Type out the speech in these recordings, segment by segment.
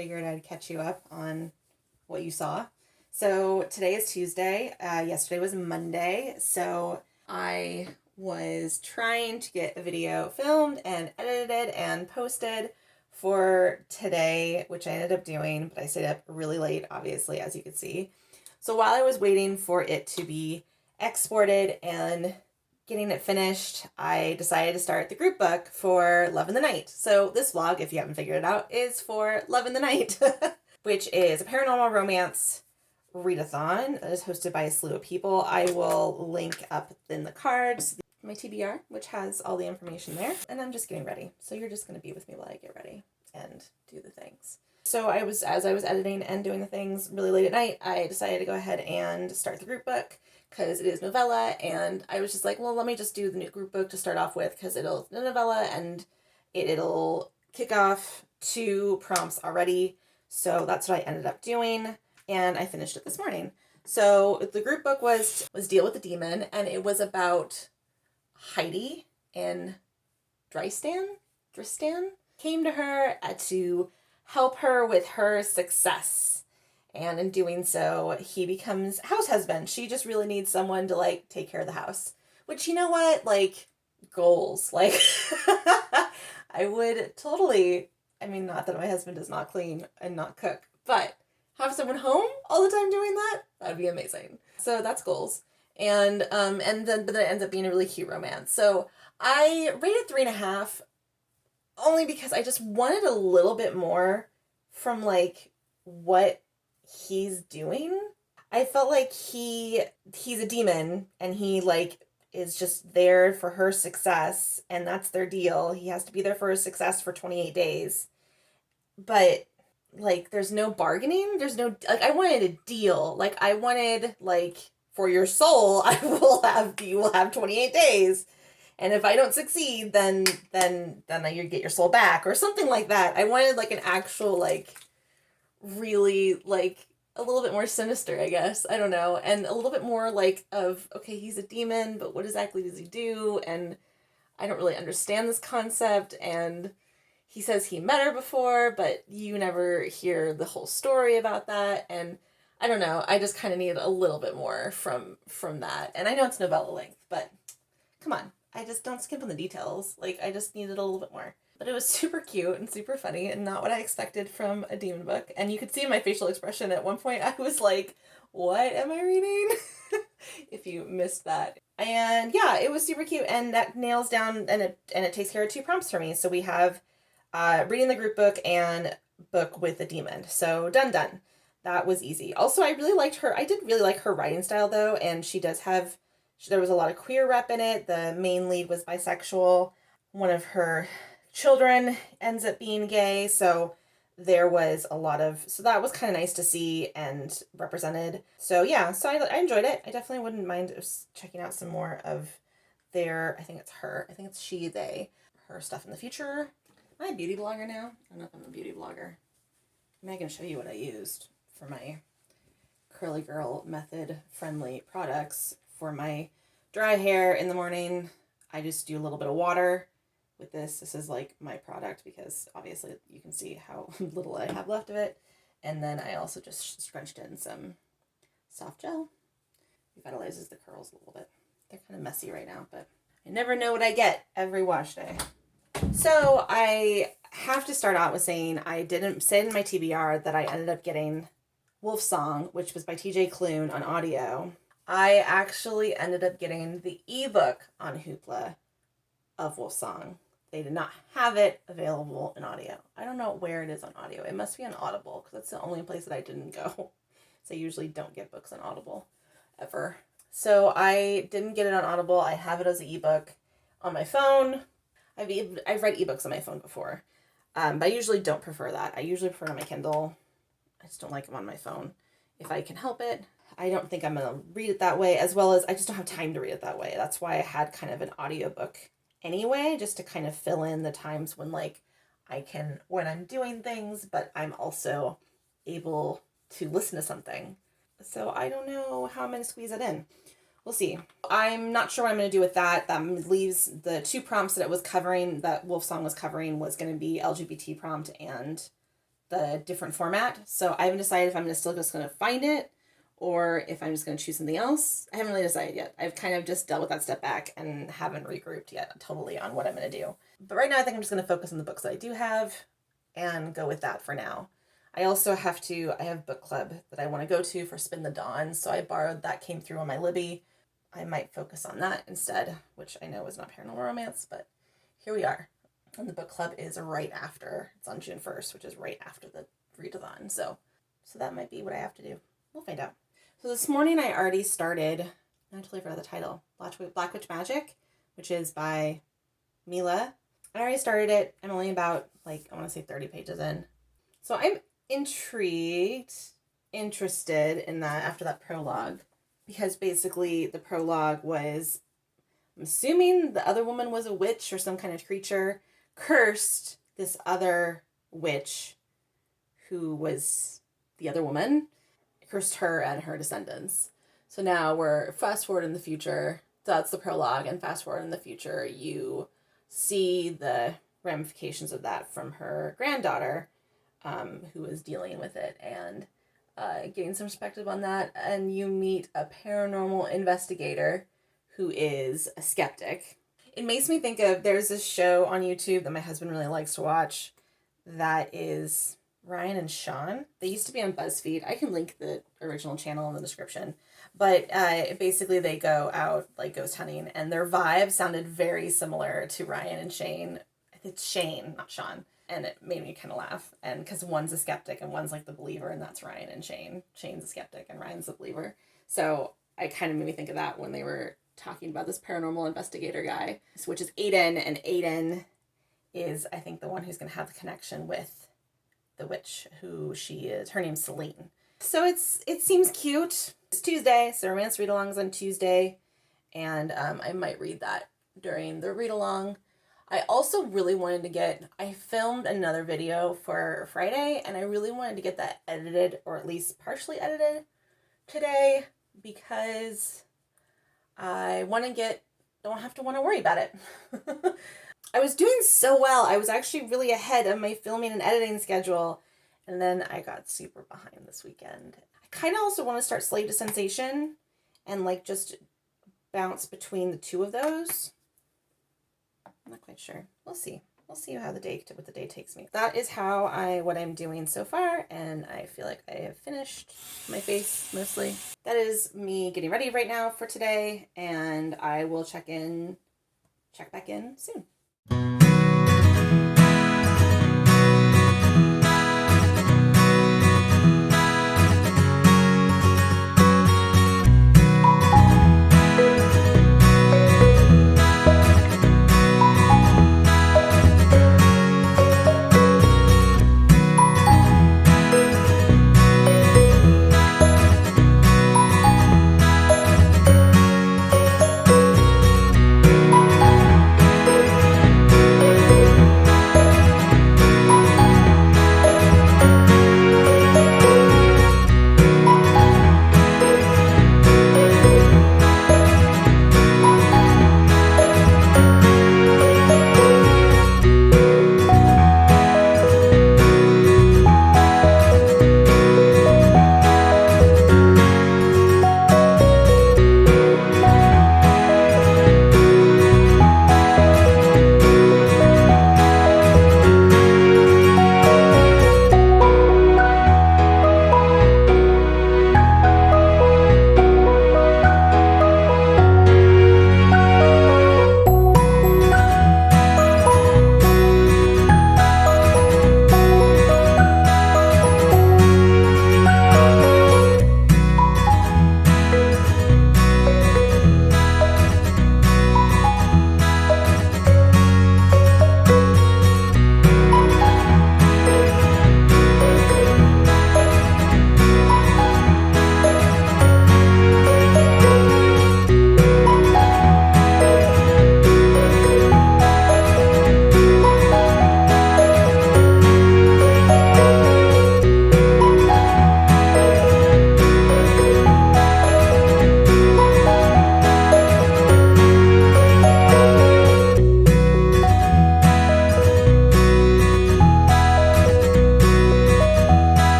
figured I'd catch you up on what you saw. So today is Tuesday. Yesterday was Monday. So I was trying to get a video filmed and edited and posted for today, which I ended up doing, but I stayed up really late, obviously, as you can see. So while I was waiting for it to be exported and getting it finished, I decided to start the group book for Love in the Night. So this vlog, if you haven't figured it out, is for Love in the Night, which is a paranormal romance readathon that is hosted by a slew of people. I will link up in the cards my TBR, which has all the information there. And I'm just getting ready. So you're just going to be with me while I get ready and do the things. So as I was editing and doing the things really late at night, I decided to go ahead and start the group book because it is novella, and I was just like, well, let me just do the new group book to start off with because it'll the novella and it'll kick off 2 prompts already. So that's what I ended up doing, and I finished it this morning. So the group book was Deal with the Demon, and it was about Heidi and Dristan came to her to help her with her success. And in doing so, he becomes house husband. She just really needs someone to, like, take care of the house. Which, you know what? Like, goals. Like, I would totally, I mean, not that my husband does not clean and not cook, but have someone home all the time doing that? That'd be amazing. So that's goals. But then it ends up being a really cute romance. So I rated 3.5 only because I just wanted a little bit more from, like, what he's doing. I felt like he's a demon and he, like, is just there for her success, and that's their deal. He has to be there for her success for 28 days. But, like, there's no bargaining. There's no, like, I wanted a deal. Like, I wanted, like, for your soul, you will have 28 days. And if I don't succeed, then you get your soul back or something like that. I wanted, like, an actual, like, really, like, a little bit more sinister, I guess. I don't know. And a little bit more, like, of, okay, he's a demon, but what exactly does he do? And I don't really understand this concept. And he says he met her before, but you never hear the whole story about that. And I don't know. I just kind of needed a little bit more from that. And I know it's novella length, but come on. I just don't skip on the details. Like, I just needed a little bit more. But it was super cute and super funny and not what I expected from a demon book. And you could see my facial expression at one point. I was like, what am I reading? If you missed that. And yeah, it was super cute, and that nails down and it takes care of 2 prompts for me. So we have reading the group book and book with the demon. So done. That was easy. Also, I really liked her. I did really like her writing style though, and there was a lot of queer rep in it. The main lead was bisexual. One of her children ends up being gay, so there was a lot of, so that was kind of nice to see and represented. So yeah, so I enjoyed it. I definitely wouldn't mind checking out some more of their, I think it's she, they, her stuff in the future. Am I a beauty blogger now? I don't know if I'm a beauty blogger. I'm going to show you what I used for my Curly Girl Method friendly products. For my dry hair in the morning, I just do a little bit of water with this. This is like my product because obviously you can see how little I have left of it. And then I also just scrunched in some soft gel. Revitalizes the curls a little bit. They're kind of messy right now, but I never know what I get every wash day. So I have to start out with saying I didn't say in my TBR that I ended up getting Wolfsong, which was by TJ Klune on audio. I actually ended up getting the ebook on Hoopla of Wolfsong. They did not have it available in audio. I don't know where it is on audio. It must be on Audible, because that's the only place that I didn't go. So I usually don't get books on Audible, ever. So I didn't get it on Audible. I have it as an ebook on my phone. I've read ebooks on my phone before, but I usually don't prefer that. I usually prefer it on my Kindle. I just don't like them on my phone if I can help it. I don't think I'm going to read it that way, as well as I just don't have time to read it that way. That's why I had kind of an audiobook anyway, just to kind of fill in the times when, like, when I'm doing things, but I'm also able to listen to something. So I don't know how I'm going to squeeze it in. We'll see. I'm not sure what I'm going to do with that. That leaves the 2 prompts that it was covering, that Wolfsong was covering, was going to be LGBT prompt and the different format. So I haven't decided if I'm still just going to find it or if I'm just going to choose something else. I haven't really decided yet. I've kind of just dealt with that step back and haven't regrouped yet totally on what I'm going to do. But right now I think I'm just going to focus on the books that I do have and go with that for now. I also I have book club that I want to go to for Spin the Dawn. So I borrowed that, came through on my Libby. I might focus on that instead, which I know is not paranormal romance, but here we are. And the book club is right after. It's on June 1st, which is right after the readathon. So that might be what I have to do. We'll find out. So this morning I already started, I totally forgot the title, Black Witch Magic, which is by Mila. I already started it. I'm only about, I want to say 30 pages in. So I'm interested in that after that prologue, because basically the prologue was, I'm assuming the other woman was a witch or some kind of creature, cursed this other witch who was the other woman, cursed her and her descendants. So now we're fast forward in the future. That's the prologue, and fast forward in the future, you see the ramifications of that from her granddaughter, who is dealing with it and getting some perspective on that. And you meet a paranormal investigator who is a skeptic. It makes me think of, there's this show on YouTube that my husband really likes to watch that is Ryan and Sean. They used to be on BuzzFeed. I can link the original channel in the description. But basically they go out ghost hunting, and their vibe sounded very similar to Ryan and Shane. It's Shane, not Sean. And it made me kind of laugh. And because one's a skeptic and one's the believer, and that's Ryan and Shane. Shane's a skeptic and Ryan's the believer. So I kind of made me think of that when they were talking about this paranormal investigator guy, which is Aiden. And Aiden is, I think, the one who's going to have the connection with the witch who she is. Her name's Celine. So it seems cute. It's Tuesday, so romance read-alongs on Tuesday. And I might read that during the read-along. I also really wanted to I filmed another video for Friday, and I really wanted to get that edited, or at least partially edited today, because I don't have to worry about it. I was doing so well. I was actually really ahead of my filming and editing schedule, and then I got super behind this weekend. I kind of also want to start Slave to Sensation and just bounce between the two of those. I'm not quite sure. We'll see. We'll see how what the day takes me. That is what I'm doing so far, and I feel like I have finished my face mostly. That is me getting ready right now for today, and I will check back in soon.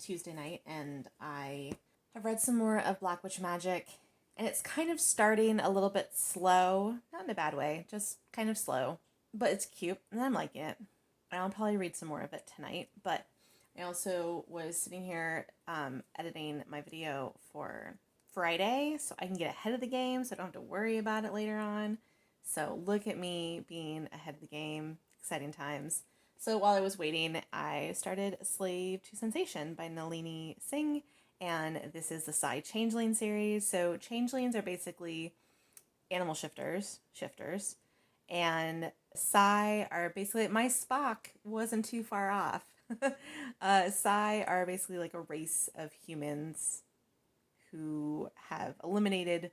Tuesday night, and I have read some more of Black Witch Magic, and it's kind of starting a little bit slow, not in a bad way, just kind of slow, but it's cute, and I'm liking it. I'll probably read some more of it tonight, but I also was sitting here editing my video for Friday, so I can get ahead of the game, so I don't have to worry about it later on. So look at me being ahead of the game. Exciting times. So while I was waiting, I started Slave to Sensation by Nalini Singh, and this is the Psy Changeling series. So changelings are basically animal shifters, and Psy are basically, my Spock wasn't too far off. Psy are basically like a race of humans who have eliminated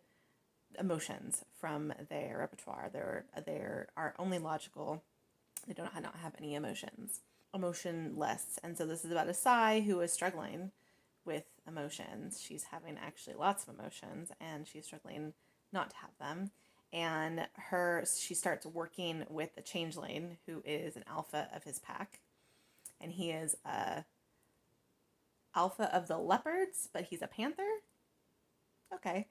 emotions from their repertoire. They are only logical. They do not have any emotions, emotionless. And so this is about a Psy who is struggling with emotions. She's having actually lots of emotions, and she's struggling not to have them. And she starts working with a changeling who is an alpha of his pack, and he is a alpha of the leopards, but he's a panther. Okay.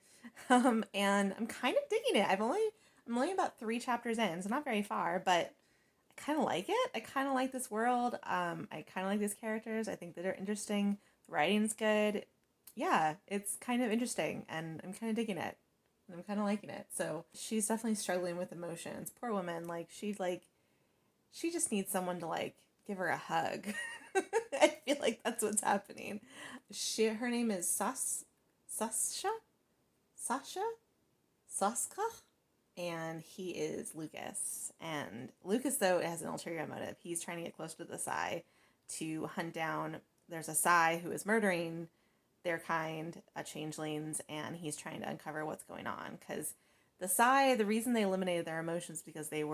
And I'm kind of digging it. I'm only about 3 chapters in, so not very far, but I kind of like it. I kind of like this world. I kind of like these characters. I think that they're interesting. The writing's good. Yeah, it's kind of interesting, and I'm kind of digging it. I'm kind of liking it. So she's definitely struggling with emotions. Poor woman. She just needs someone to give her a hug. I feel like that's what's happening. Her name is Saska, and he is Lucas. And Lucas, though, has an ulterior motive. He's trying to get closer to the Psy to hunt down. There's a Psy who is murdering their kind, changelings, and he's trying to uncover what's going on. Because the Psy, the reason they eliminated their emotions because they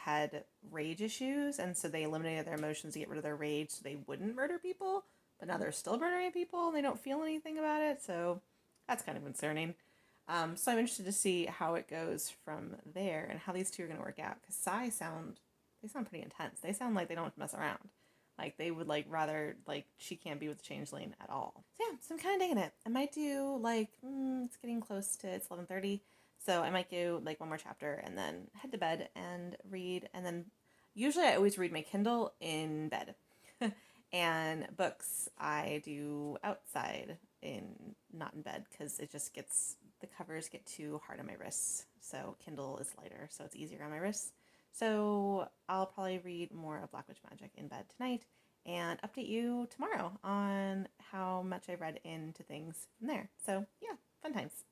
had rage issues, and so they eliminated their emotions to get rid of their rage so they wouldn't murder people. But now they're still murdering people, and they don't feel anything about it, so that's kind of concerning. So I'm interested to see how it goes from there and how these two are going to work out. Because Psy sound pretty intense. They sound like they don't mess around. They would rather she can't be with the changeling at all. So yeah, so I'm kind of digging it. I might do it's getting close to, it's 11:30. So I might do one more chapter and then head to bed and read. And then usually I always read my Kindle in bed. And books I do outside, not in bed, because the covers get too hard on my wrists. So Kindle is lighter, so it's easier on my wrists. So I'll probably read more of Black Witch Magic in bed tonight and update you tomorrow on how much I read into things from there. So yeah, fun times.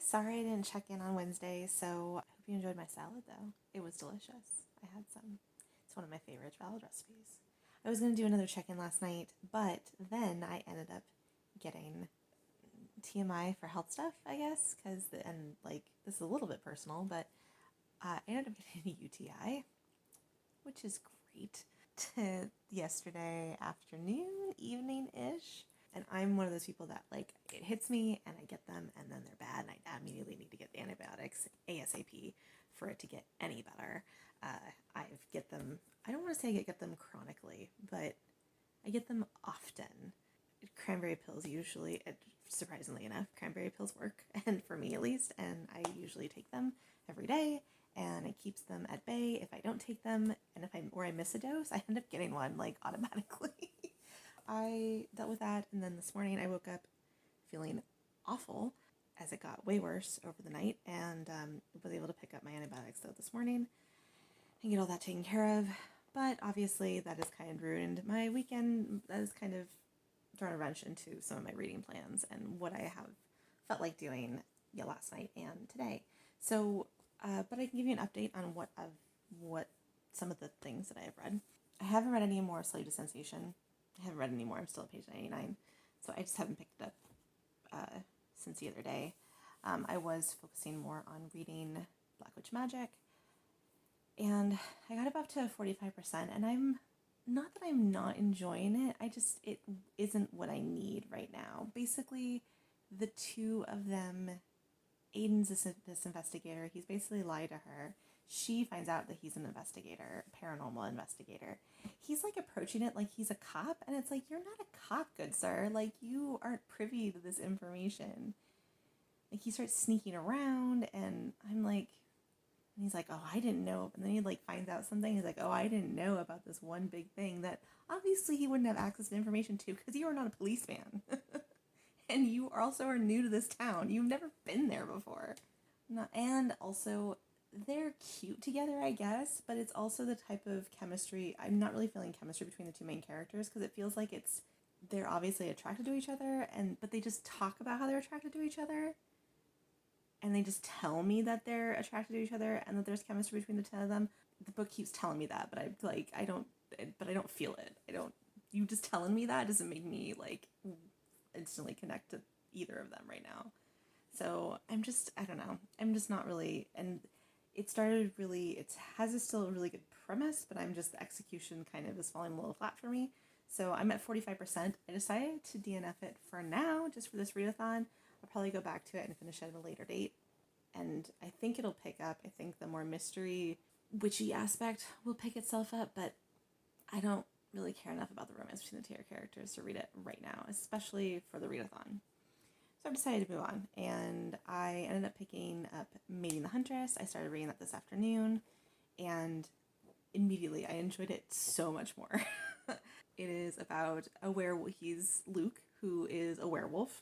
Sorry I didn't check in on Wednesday, so I hope you enjoyed my salad, though. It was delicious. I had some. It's one of my favorite salad recipes. I was going to do another check-in last night, but then I ended up getting TMI for health stuff, I guess, and like, this is a little bit personal, but I ended up getting a UTI, which is great. Yesterday afternoon, evening-ish. And I'm one of those people that, like, it hits me and I get them and then they're bad and I immediately need to get the antibiotics ASAP for it to get any better. I get them, I don't want to say I get them chronically, but I get them often. Cranberry pills usually, surprisingly enough, cranberry pills work, and for me at least, and I usually take them every day, and it keeps them at bay if I don't take them, and I miss a dose, I end up getting one, like, automatically. I dealt with that, and then this morning I woke up feeling awful as it got way worse over the night, and was able to pick up my antibiotics though this morning and get all that taken care of. But obviously that has kind of ruined my weekend. That has kind of thrown a wrench into some of my reading plans and what I have felt like doing last night and today. So, but I can give you an update on what some of the things that I have read. I haven't read any more Slave to Sensation. I haven't read any more. I'm still at page 99. So I just haven't picked it up since the other day. I was focusing more on reading Black Witch Magic. And I got up to 45%. And I'm not that I'm not enjoying it. It isn't what I need right now. Basically, the two of them, Aiden's this investigator. He's basically lied to her. She finds out that he's an investigator, paranormal investigator. He's like approaching it like he's a cop, and it's like, you're not a cop, good sir. Like, you aren't privy to this information. Like, he starts sneaking around, and I'm like, and he's like, oh, I didn't know. And then he like finds out something. He's like, oh, I didn't know about this one big thing that obviously he wouldn't have access to information to because you are not a policeman. And you also are new to this town. You've never been there before. And also, they're cute together, I guess, but it's also the type of chemistry. I'm not really feeling chemistry between the two main characters because it feels like they're obviously attracted to each other, but they just talk about how they're attracted to each other. And they just tell me that they're attracted to each other and that there's chemistry between the two of them. The book keeps telling me that, but I don't feel it. You just telling me that doesn't make me like instantly connect to either of them right now. So I don't know. I'm just not really, and it has still a really good premise, but the execution kind of is falling a little flat for me. So I'm at 45%. I decided to DNF it for now, just for this readathon. I'll probably go back to it and finish it at a later date. And I think it'll pick up. I think the more mystery, witchy aspect will pick itself up, but I don't really care enough about the romance between the two characters to read it right now, especially for the readathon. So I've decided to move on, and I ended up picking up Mating the Huntress. I started reading that this afternoon, and immediately I enjoyed it so much more. It is about a werewolf. He's Luke, who is a werewolf,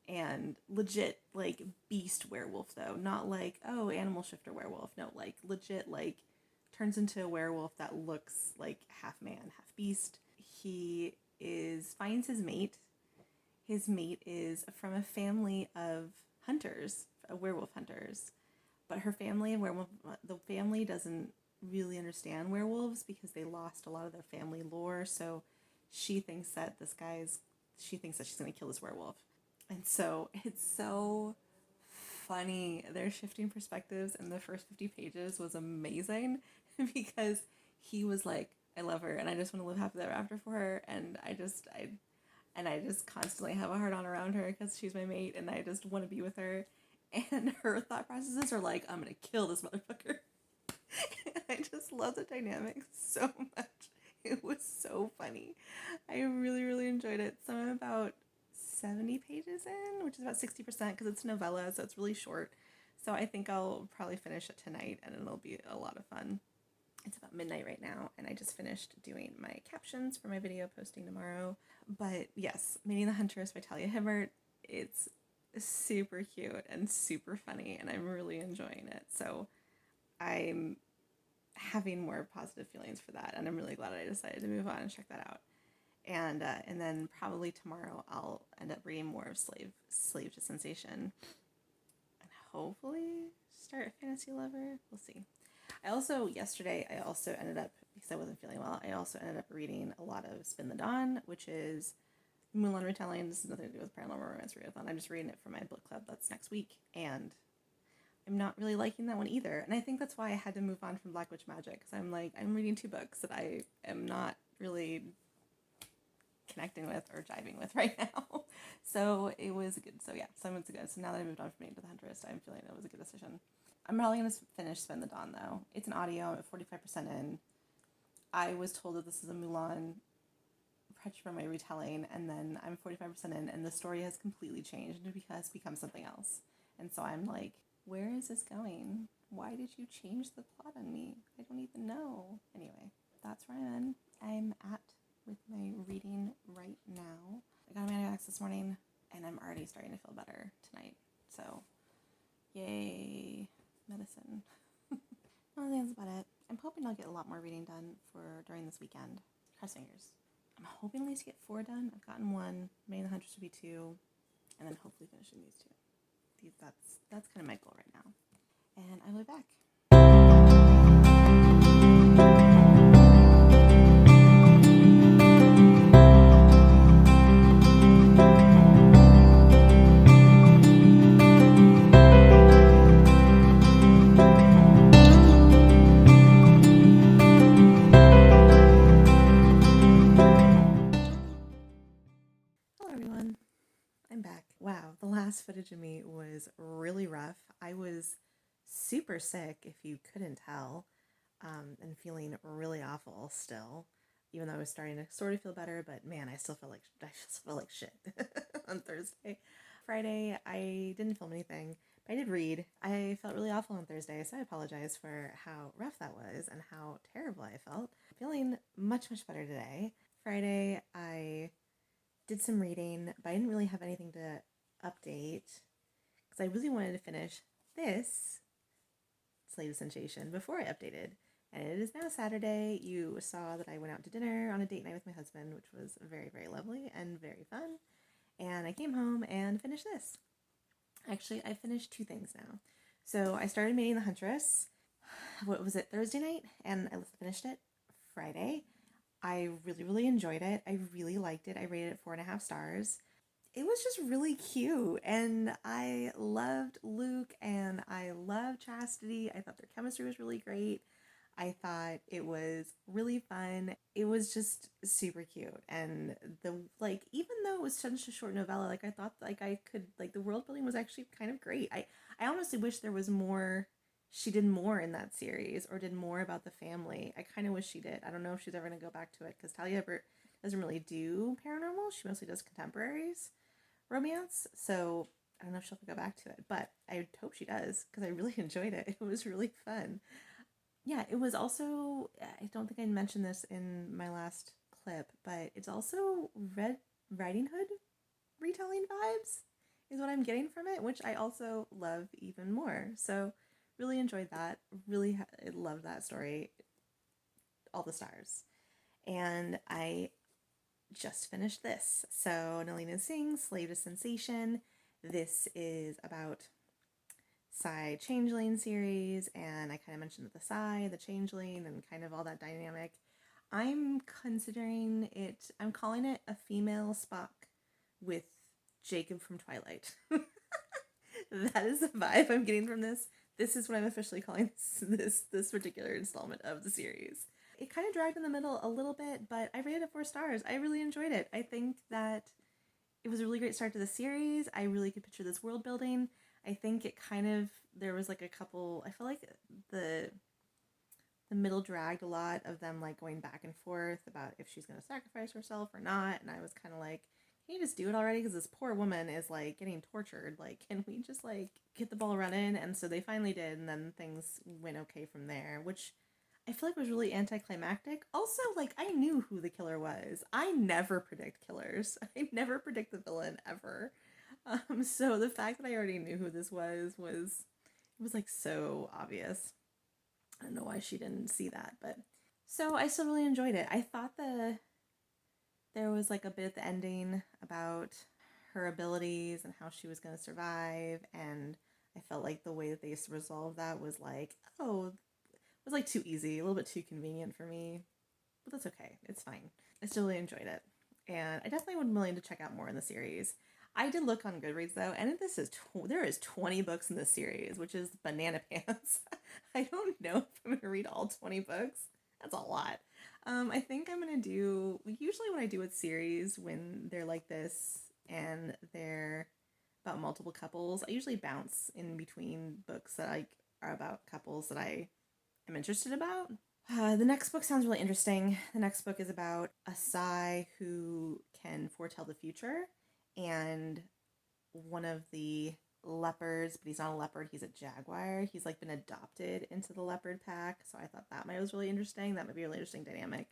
and legit, like, beast werewolf, though. Not like, oh, animal shifter werewolf. No, like, legit, like, turns into a werewolf that looks like half man, half beast. Finds his mate. His mate is from a family of hunters, werewolf hunters. But the family doesn't really understand werewolves because they lost a lot of their family lore. So she thinks that she's going to kill this werewolf. And so it's so funny. Their shifting perspectives in the first 50 pages was amazing because he was like, I love her and I just want to live happily ever after for her. And I just constantly have a heart on around her because she's my mate and I just want to be with her. And her thought processes are like, I'm going to kill this motherfucker. And I just love the dynamic so much. It was so funny. I really, really enjoyed it. So I'm about 70 pages in, which is about 60% because it's a novella, so it's really short. So I think I'll probably finish it tonight and it'll be a lot of fun. It's about midnight right now, and I just finished doing my captions for my video posting tomorrow. But yes, Mating the Huntress by Talia Hibbert. It's super cute and super funny, and I'm really enjoying it. So I'm having more positive feelings for that, and I'm really glad I decided to move on and check that out. And then probably tomorrow I'll end up reading more of Slave to Sensation. And hopefully start Fantasy Lover. We'll see. Yesterday I also ended up, because I wasn't feeling well, I also ended up reading a lot of Spin the Dawn, which is Mulan retelling. This has nothing to do with Paranormal Romance Readathon. I'm just reading it for my book club that's next week, and I'm not really liking that one either. And I think that's why I had to move on from Black Witch Magic, because I'm reading 2 books that I am not really connecting with or jiving with right now. So it was good. So yeah, 7 months ago. So now that I moved on from Maid to the Huntress, I'm feeling it was a good decision. I'm probably going to finish Spin the Dawn though. It's an audio. I'm at 45% in. I was told that this is a Mulan for my retelling, and then I'm 45% in, and the story has completely changed and it has become something else. And so I'm like, where is this going? Why did you change the plot on me? I don't even know. Anyway, that's where I'm at with my reading right now. I got a antibiotics this morning, and I'm already starting to feel better tonight. So, yay, medicine. I think that's about it. I'm hoping I'll get a lot more reading done during this weekend. Cross fingers. I'm hoping at least get 4 done. I've gotten 1. Maybe the Huntress will be 2, and then hopefully finishing these 2. That's kind of my goal right now. And I will be back. Last footage of me was really rough. I was super sick, if you couldn't tell, and feeling really awful still, even though I was starting to sort of feel better. But man, I still felt like shit on Thursday. Friday, I didn't film anything, but I did read. I felt really awful on Thursday, so I apologize for how rough that was and how terrible I felt. Feeling much better today. Friday, I did some reading, but I didn't really have anything to update because I really wanted to finish this Slave Sensation before I updated. And it is now Saturday. You saw that I went out to dinner on a date night with my husband, which was very, very lovely and very fun. And I came home and finished this. Actually, I finished 2 things now. So I started Maid the Huntress. What was it, Thursday night? And I finished it Friday. I really, really enjoyed it. I really liked it. I rated it 4.5 stars. It was just really cute, and I loved Luke, and I loved Chastity. I thought their chemistry was really great. I thought it was really fun. It was just super cute, and even though it was such a short novella, I thought the world building was actually kind of great. I honestly wish there was more. She did more in that series, or did more about the family. I kind of wish she did. I don't know if she's ever going to go back to it, because Talia doesn't really do paranormal. She mostly does contemporaries romance, so I don't know if she'll go back to it, but I hope she does, because I really enjoyed it. It was really fun. Yeah, it was also, I don't think I mentioned this in my last clip, but it's also Red Riding Hood retelling vibes is what I'm getting from it, which I also love even more. So really enjoyed that. Really loved that story. All the stars. And I just finished this. So Nalina Singh, Slave to Sensation. This is about Psy Changeling series, and I kind of mentioned the Psy, the Changeling, and kind of all that dynamic. I'm calling it a female Spock with Jacob from Twilight. That is the vibe I'm getting from this. This is what I'm officially calling this particular installment of the series. It kind of dragged in the middle a little bit, but I rated it 4 stars. I really enjoyed it. I think that it was a really great start to the series. I really could picture this world building. I think there was a couple, I feel like the middle dragged a lot of them going back and forth about if she's going to sacrifice herself or not. And I was kind of like, can you just do it already? Because this poor woman is getting tortured. Can we just get the ball running? And so they finally did. And then things went okay from there, which I feel like was really anticlimactic. Also, I knew who the killer was. I never predict killers. I never predict the villain ever. So the fact that I already knew who this was so obvious. I don't know why she didn't see that, but so I still really enjoyed it. I thought there was a bit at the ending about her abilities and how she was going to survive, and I felt like the way that they resolved that was like, oh, it was like too easy, a little bit too convenient for me. But that's okay. It's fine. I still really enjoyed it. And I definitely would be willing to check out more in the series. I did look on Goodreads though, and there is 20 books in this series, which is banana pants. I don't know if I'm gonna read all 20 books. That's a lot. I think I'm gonna do, usually when I do a series when they're like this and they're about multiple couples, I usually bounce in between books that are about couples that I am interested about. The next book sounds really interesting. The next book is about a Sai who can foretell the future, and one of the leopards, but he's not a leopard, he's a jaguar. He's like been adopted into the leopard pack, so I thought that was really interesting. That might be a really interesting dynamic.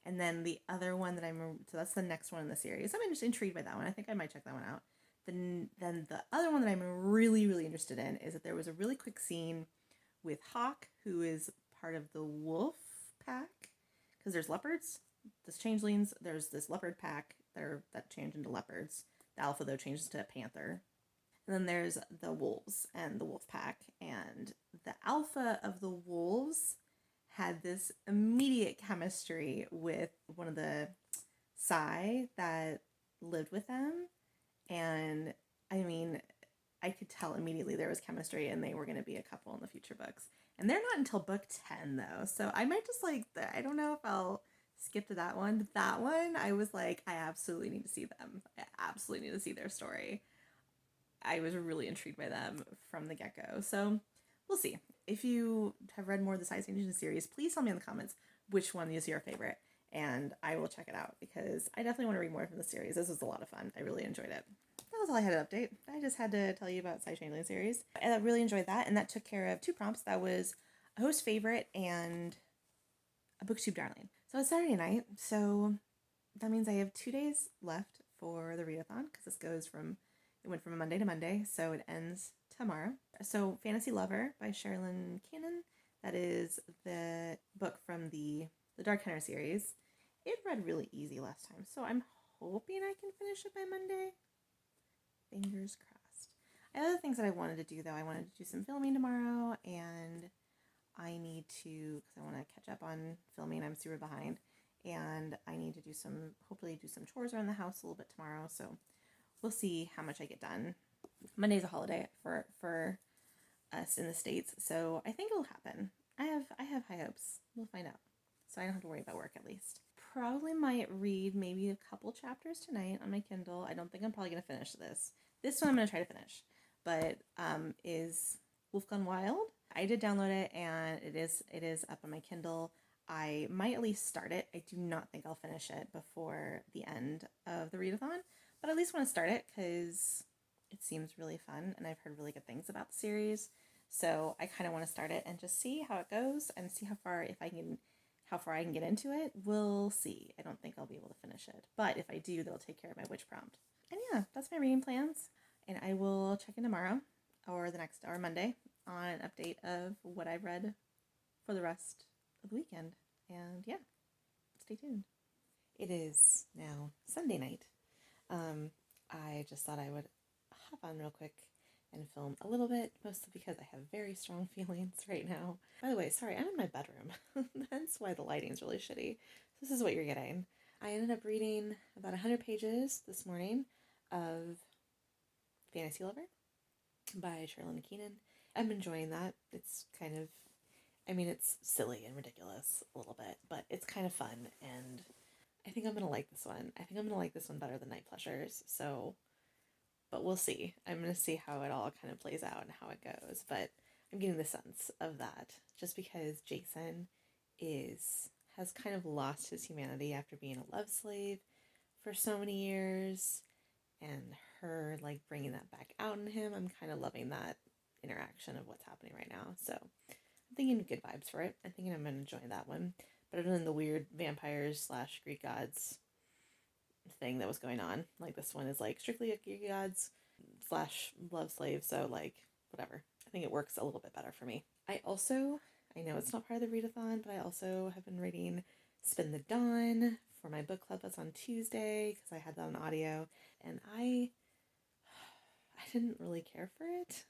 And then the other one that so that's the next one in the series. I'm just intrigued by that one. I think I might check that one out. Then the other one that I'm really, really interested in is that there was a really quick scene with Hawk, who is part of the wolf pack, because there's leopards, there's changelings, there's this leopard pack that change into leopards. The alpha though changes to a panther. And then there's the wolves and the wolf pack, and the alpha of the wolves had this immediate chemistry with one of the Sai that lived with them. And I mean, I could tell immediately there was chemistry and they were going to be a couple in the future books. And they're not until book 10 though. So I might just I don't know if I'll skip to that one. But that one, I was like, I absolutely need to see them. I absolutely need to see their story. I was really intrigued by them from the get-go. So we'll see. If you have read more of the Sai Ancient series, please tell me in the comments which one is your favorite. And I will check it out because I definitely want to read more from the series. This was a lot of fun. I really enjoyed it. That was all I had to update. I just had to tell you about Sai Changeling series. And I really enjoyed that, and that took care of 2 prompts. That was a host favorite and a booktube darling. So it's Saturday night, so that means I have 2 days left for the readathon, because it went from Monday to Monday, so it ends tomorrow. So Fantasy Lover by Sherilyn Cannon, that is the book from the Dark Hunter series. It read really easy last time, so I'm hoping I can finish it by Monday. Fingers crossed. I have other things that I wanted to do though. I wanted to do some filming tomorrow, and I need to, because I want to catch up on filming. I'm super behind, and I need to hopefully do some chores around the house a little bit tomorrow. So we'll see how much I get done. Monday's a holiday for us in the States, so I think it'll happen. I have high hopes. We'll find out. So I don't have to worry about work at least. Probably might read maybe a couple chapters tonight on my Kindle. I don't think I'm probably going to finish this. This one I'm going to try to finish. But is Wolf Gone Wild. I did download it, and it is up on my Kindle. I might at least start it. I do not think I'll finish it before the end of the readathon, but I at least want to start it because it seems really fun, and I've heard really good things about the series. So I kind of want to start it and just see how it goes and see how far I can get into it. We'll see. I don't think I'll be able to finish it, but if I do, that'll take care of my witch prompt. And yeah, that's my reading plans, and I will check in tomorrow or Monday on an update of what I've read for the rest of the weekend. And yeah, stay tuned. It is now Sunday night. I just thought I would hop on real quick and film a little bit, mostly because I have very strong feelings right now. By the way, sorry, I'm in my bedroom. That's why the lighting's really shitty. This is what you're getting. I ended up reading about 100 pages this morning of Fantasy Lover by Sherilyn Cannon. I'm enjoying that. It's kind of, it's silly and ridiculous a little bit, but it's kind of fun, and I think I'm going to like this one. I think I'm going to like this one better than Night Pleasures, so, but we'll see. I'm going to see how it all kind of plays out and how it goes, but I'm getting the sense of that, just because Jason has kind of lost his humanity after being a love slave for so many years, and her, bringing that back out in him. I'm kind of loving that interaction of what's happening right now, so I'm thinking good vibes for it. I'm thinking I'm going to enjoy that one, better than the weird vampires / Greek gods thing that was going on. This one is strictly a Greek gods / love slave, so whatever. I think it works a little bit better for me. I know it's not part of the readathon, but I also have been reading Spin the Dawn for my book club that's on Tuesday, because I had that on audio, and I didn't really care for it.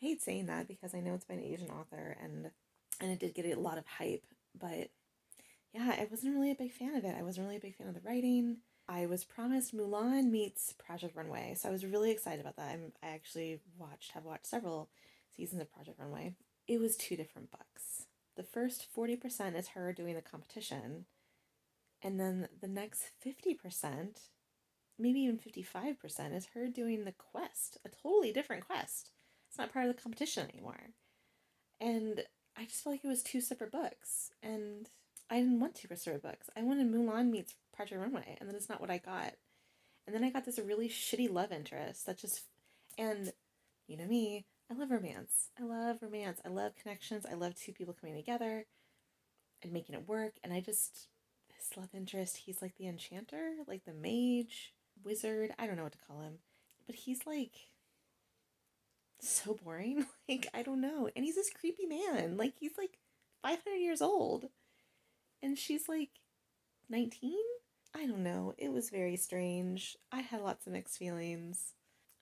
I hate saying that because I know it's by an Asian author and it did get a lot of hype, but yeah, I wasn't really a big fan of it. I wasn't really a big fan of the writing. I was promised Mulan meets Project Runway, so I was really excited about that. I actually have watched several seasons of Project Runway. It was two different books. The first 40% is her doing the competition, and then the next 50%, maybe even 55%, is her doing the quest, a totally different quest. It's not part of the competition anymore. And I just felt like it was two separate books, and I didn't want two separate books. I wanted Mulan meets Project Runway, and then it's not what I got. And then I got this really shitty love interest that just, and you know me, I love romance. I love romance. I love connections. I love two people coming together and making it work. And this love interest, he's like the enchanter, like the mage, wizard, I don't know what to call him. But he's like so boring. Like, I don't know. And he's this creepy man. Like, he's like 500 years old. And she's like 19? I don't know. It was very strange. I had lots of mixed feelings.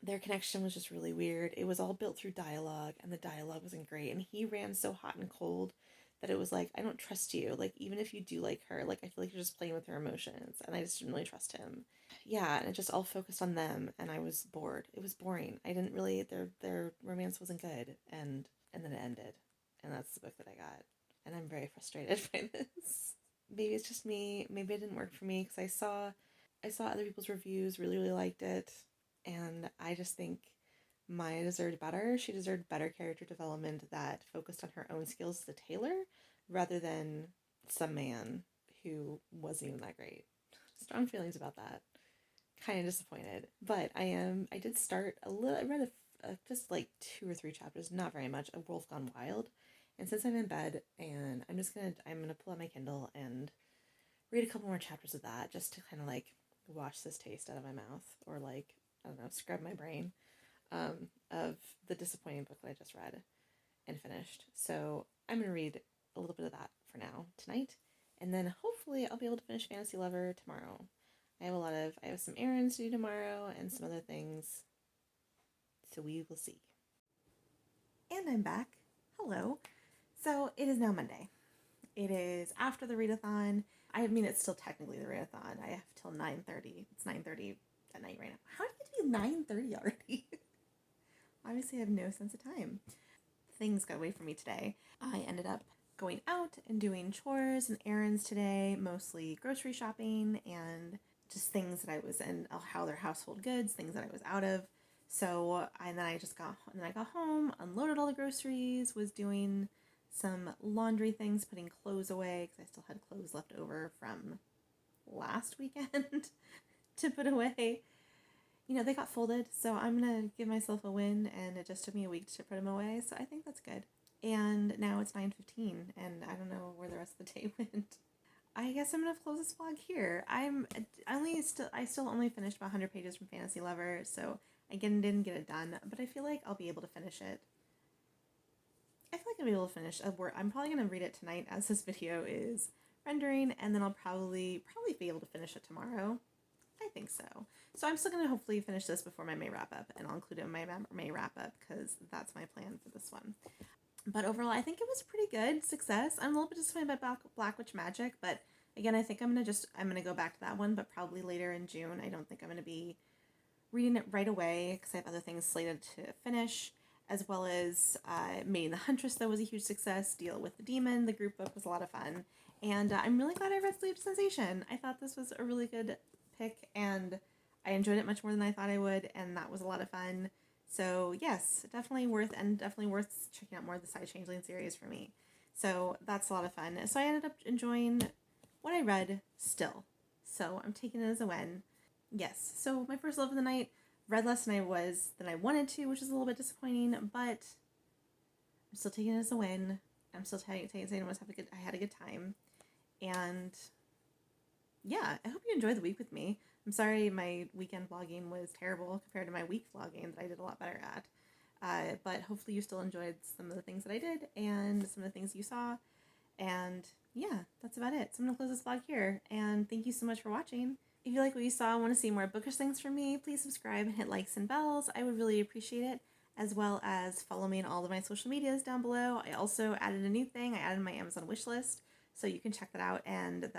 Their connection was just really weird. It was all built through dialogue, and the dialogue wasn't great. And he ran so hot and cold that it was like, I don't trust you. Like, even if you do like her, like, I feel like you're just playing with her emotions. And I just didn't really trust him. Yeah, and it just all focused on them, and I was bored. It was boring. I didn't really, their romance wasn't good. And then it ended. And that's the book that I got. And I'm very frustrated by this. Maybe it's just me. Maybe it didn't work for me because I saw other people's reviews, really liked it, and I just think Maya deserved better. She deserved better character development that focused on her own skills as a tailor rather than some man who wasn't even that great. Strong feelings about that. Kind of disappointed, but I did start a little. I read just like 2 or 3 chapters, not very much, of Wolf Gone Wild. And since I'm in bed, and I'm gonna pull out my Kindle and read a couple more chapters of that just to kind of like wash this taste out of my mouth, or like, I don't know, scrub my brain of the disappointing book that I just read and finished. So I'm gonna read a little bit of that for now tonight, and then hopefully I'll be able to finish Fantasy Lover tomorrow. I have some errands to do tomorrow and some other things, so we will see. And I'm back. Hello. So it is now Monday. It is after the readathon. I mean, it's still technically the readathon. I have till 9:30. It's 9:30 at night right now. How did it get to be 9:30 already? Obviously, I have no sense of time. Things got away from me today. I ended up going out and doing chores and errands today, mostly grocery shopping and just things that I was in, how their household goods, things that I was out of. So, and then I got home, unloaded all the groceries, was doing some laundry things, putting clothes away because I still had clothes left over from last weekend to put away. You know, they got folded, so I'm gonna give myself a win, and it just took me a week to put them away, so I think that's good. And now it's 9:15, and I don't know where the rest of the day went. I guess I'm gonna close this vlog here. I still only finished about 100 pages from Fantasy Lover, so again didn't get it done, but I feel like I'll be able to finish it. I feel like I'll be able to finish a word. I'm probably gonna read it tonight as this video is rendering, and then I'll probably be able to finish it tomorrow. I think so. So I'm still gonna hopefully finish this before my May wrap up, and I'll include it in my May wrap up because that's my plan for this one. But overall, I think it was a pretty good success. I'm a little bit disappointed by Black Witch Magic, but again, I think I'm gonna go back to that one, but probably later in June. I don't think I'm gonna be reading it right away because I have other things slated to finish, as well as Maid and the Huntress, that was a huge success. Deal with the Demon, the group book, was a lot of fun. And I'm really glad I read Sleep Sensation. I thought this was a really good pick, and I enjoyed it much more than I thought I would, and that was a lot of fun. So yes, definitely worth checking out more of the Side Changeling series for me. So that's a lot of fun. So I ended up enjoying what I read still. So I'm taking it as a win. Yes, so my first love of the night, read less than I wanted to, which is a little bit disappointing, but I'm still taking it as a win. I'm still saying I had a good time. And yeah, I hope you enjoyed the week with me. I'm sorry my weekend vlogging was terrible compared to my week vlogging that I did a lot better at. But hopefully you still enjoyed some of the things that I did and some of the things you saw. And yeah, that's about it. So I'm going to close this vlog here. And thank you so much for watching. If you like what you saw and want to see more bookish things from me, please subscribe and hit likes and bells. I would really appreciate it. as well as follow me on all of my social medias down below. I also added a new thing. I added my Amazon wish list, so you can check that out and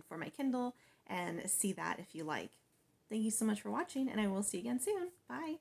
for my Kindle and see that if you like. Thank you so much for watching, and I will see you again soon. Bye.